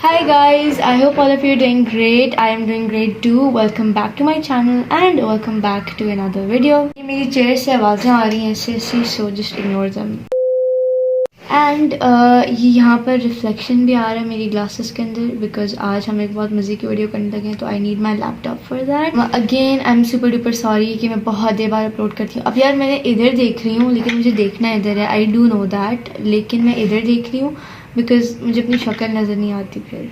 Hi guys, I hope all of you are doing great. I am doing great too. Welcome back to my channel and welcome back to another video. ये मेरी chair से आवाज़ें आ रही हैं ऐसे so just ignore them. And ये यहाँ पर रिफ्लेक्शन भी आ रहा है मेरी ग्लासेस के अंदर बिकॉज आज हम एक बहुत मज़े की वीडियो करने लगे हैं तो I need my laptop for that. Again I am super duper sorry कि मैं बहुत देर बाद अपलोड करती हूँ. अब यार मैंने इधर देख रही हूँ लेकिन मुझे देखना इधर है. आई डू नो दैट लेकिन मैं इधर देख रही हूँ बिकॉज मुझे अपनी शक्ल नज़र नहीं आती. फिर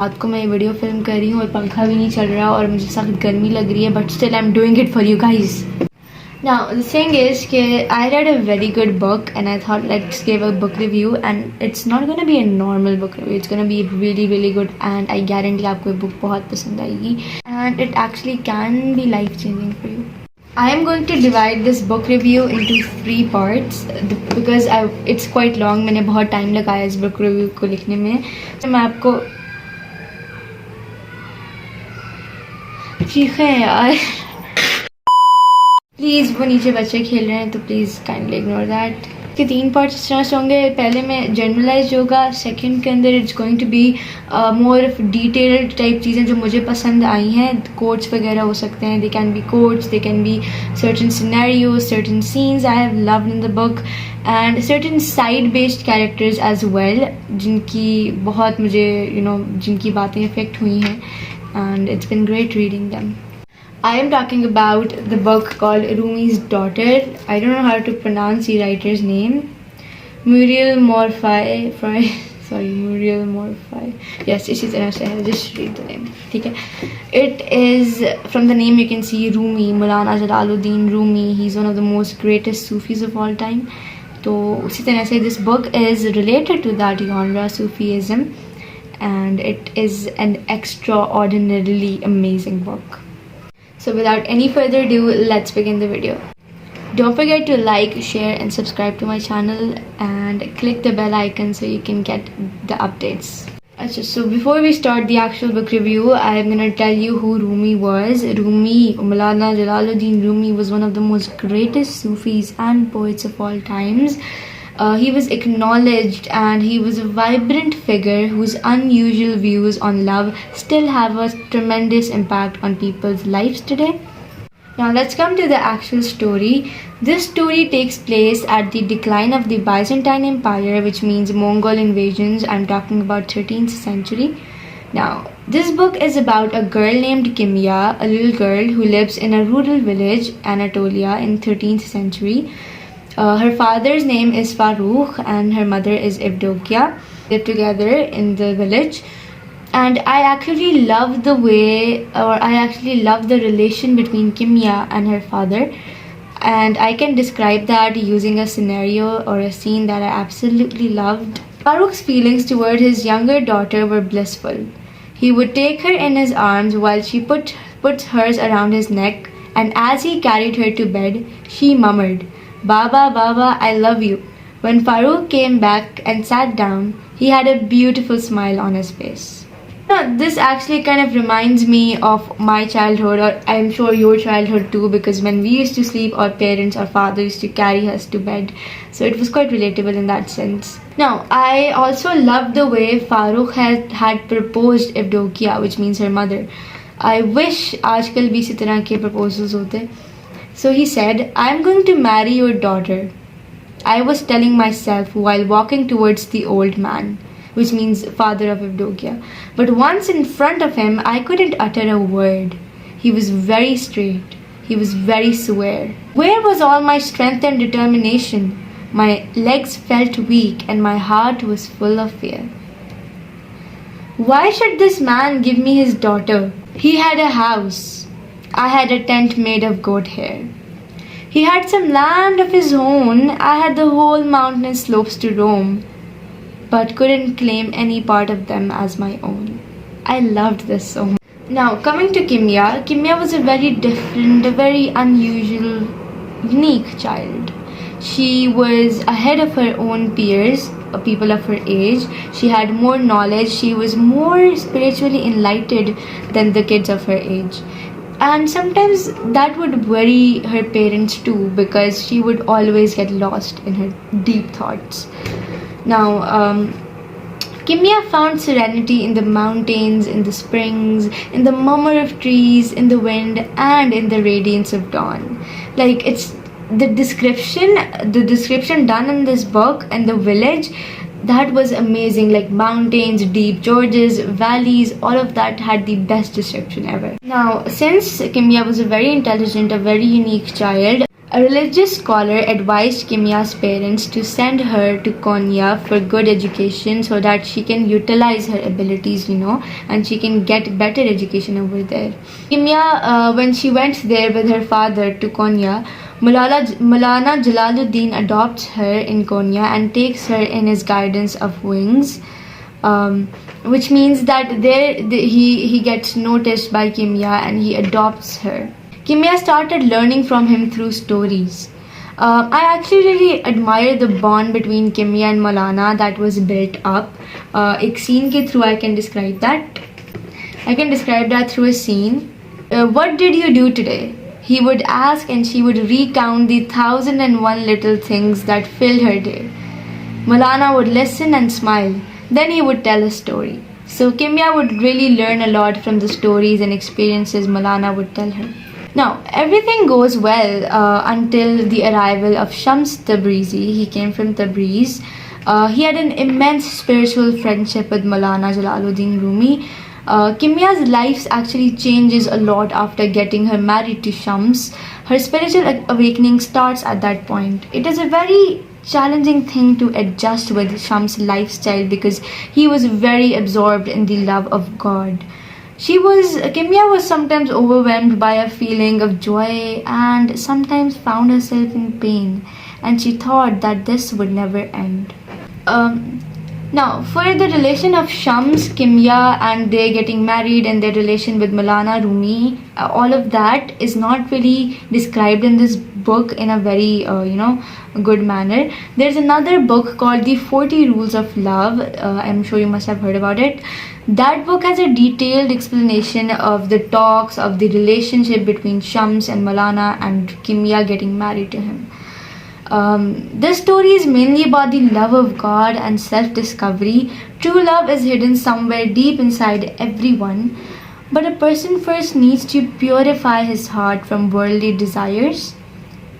रात को मैं ये वीडियो फिल्म कर रही हूँ और पंखा भी नहीं चल रहा और मुझे सख्त गर्मी लग रही है but still I am doing it for you guys. Now the thing is I read a very good book and I thought let's give a book review and it's not gonna be a normal book review. It's gonna be really good and I guarantee आपको ये book बहुत पसंद आएगी and it actually can be life changing for you. I am going to divide this book review into 3 parts because it's quite long. मैंने बहुत time लगाया इस book review को लिखने में. तो मैं आपको चीखें यार प्लीज़ वो नीचे बच्चे खेल रहे हैं तो प्लीज़ काइंडली इग्नोर दैट. के 3 पार्ट्स इस तरह से होंगे. पहले में जनरलाइज होगा. सेकंड के अंदर it's going to be more of detailed type चीज़ें जो मुझे पसंद आई हैं. कोट्स वगैरह हो सकते हैं. They can be quotes, they can be certain scenarios, certain scenes I have loved in the book and certain side based characters as well जिनकी बहुत मुझे जिनकी बातें इफेक्ट हुई हैं and it's been great reading them. I am talking about the book called Rumi's Daughter. I don't know how to pronounce the writer's name. Muriel Morfai. Muriel Morfai. Yes, इसी तरह से है. Just read the name. ठीक है. It is from the name you can see Rumi, Maulana Jalaluddin Rumi. He's one of the most greatest Sufis of all time. तो उसी तरह से this book is related to that genre, Sufism, and it is an extraordinarily amazing book. So without any further ado, let's begin the video. Don't forget to like, share and subscribe to my channel and click the bell icon so you can get the updates. So before we start the actual book review, I am going to tell you who Rumi was. Rumi, Maulana Jalaluddin Rumi was one of the most greatest Sufis and poets of all times. He was acknowledged and he was a vibrant figure whose unusual views on love still have a tremendous impact on people's lives today. Now let's come to the actual story. This story takes place at the decline of the Byzantine Empire, which means Mongol invasions. I'm talking about 13th century. Now this book is about a girl named Kimya, a little girl who lives in a rural village, Anatolia, in 13th century. Her father's name is Farooq and her mother is Evdokia. They live together in the village and I actually love the relation between Kimya and her father, and I can describe that using a scenario or a scene that I absolutely loved. Farooq's feelings toward his younger daughter were blissful. He would take her in his arms while she puts hers around his neck, and as he carried her to bed she murmured, "Baba, Baba, I love you." When Farooq came back and sat down, he had a beautiful smile on his face. Now, this actually kind of reminds me of my childhood, or I'm sure your childhood too, because when we used to sleep, our parents, our father used to carry us to bed. So it was quite relatable in that sense. Now, I also loved the way Farooq had proposed Evdokia, which means her mother. I wish आजकल भी इसी तरह के proposals होते. So he said, "I'm going to marry your daughter," I was telling myself while walking towards the old man, which means father of Evdokia. But once in front of him, I couldn't utter a word. He was very straight. He was very square. Where was all my strength and determination? My legs felt weak and my heart was full of fear. Why should this man give me his daughter? He had a house. I had a tent made of goat hair. He had some land of his own. I had the whole mountain slopes to roam, but couldn't claim any part of them as my own. I loved this so much. Now, coming to Kimya. Kimya was a very different, a very unusual, unique child. She was ahead of her own peers, people of her age. She had more knowledge. She was more spiritually enlightened than the kids of her age. And sometimes that would worry her parents too because she would always get lost in her deep thoughts. Now, Kimia found serenity in the mountains, in the springs, in the murmur of trees, in the wind, and in the radiance of dawn. Like, it's the description done in this book and the village, that was amazing. Like mountains, deep gorges, valleys, all of that had the best description ever. Now, since Kimia was a very intelligent, a very unique child, a religious scholar advised Kimia's parents to send her to Konya for good education so that she can utilize her abilities, and she can get better education over there. Kimia, when she went there with her father to Konya, Maulana Jalaluddin adopts her in Konya and takes her in his guidance of wings, which means that he gets noticed by Kimia and he adopts her. Kimia started learning from him through stories. I actually really admire the bond between Kimia and Maulana that was built up. एक scene के through I can describe that. I can describe that through a scene. What did you do today? He would ask and she would recount the 1001 little things that filled her day. Maulana would listen and smile. Then he would tell a story. So Kimia would really learn a lot from the stories and experiences Maulana would tell her. Now, everything goes well until the arrival of Shams Tabrizi. He came from Tabriz. He had an immense spiritual friendship with Maulana Jalaluddin Rumi. Kimia's life actually changes a lot after getting her married to Shams. Her spiritual awakening starts at that point. It is a very challenging thing to adjust with Shams' lifestyle because he was very absorbed in the love of God. Kimia was sometimes overwhelmed by a feeling of joy and sometimes found herself in pain, and she thought that this would never end. Now, for the relation of Shams, Kimia, and they getting married and their relation with Maulana Rumi, all of that is not really described in this book in a very, good manner. There's another book called The 40 Rules of Love. I'm sure you must have heard about it. That book has a detailed explanation of the talks, of the relationship between Shams and Maulana and Kimia getting married to him. This story is mainly about the love of God and self-discovery. True love is hidden somewhere deep inside everyone, but a person first needs to purify his heart from worldly desires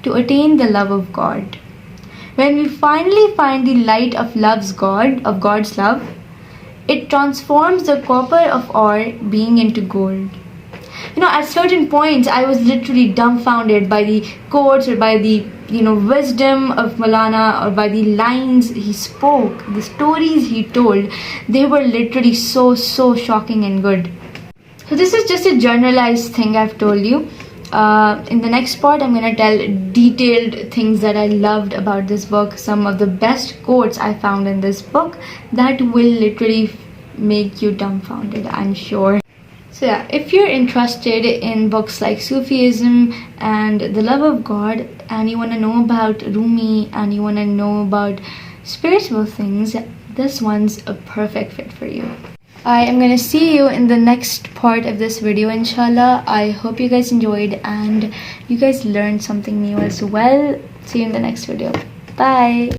to attain the love of God. When we finally find the light of God's love, it transforms the copper of our being into gold. At certain points, I was literally dumbfounded by the quotes or by the wisdom of Maulana or by the lines he spoke, the stories he told. They were literally so shocking and good. So this is just a generalized thing I've told you. In the next part, I'm going to tell detailed things that I loved about this book, some of the best quotes I found in this book that will literally make you dumbfounded, I'm sure. So yeah, if you're interested in books like Sufism and the love of God, and you want to know about Rumi and you want to know about spiritual things, this one's a perfect fit for you. I am going to see you in the next part of this video, inshallah. I hope you guys enjoyed and you guys learned something new as well. See you in the next video. Bye.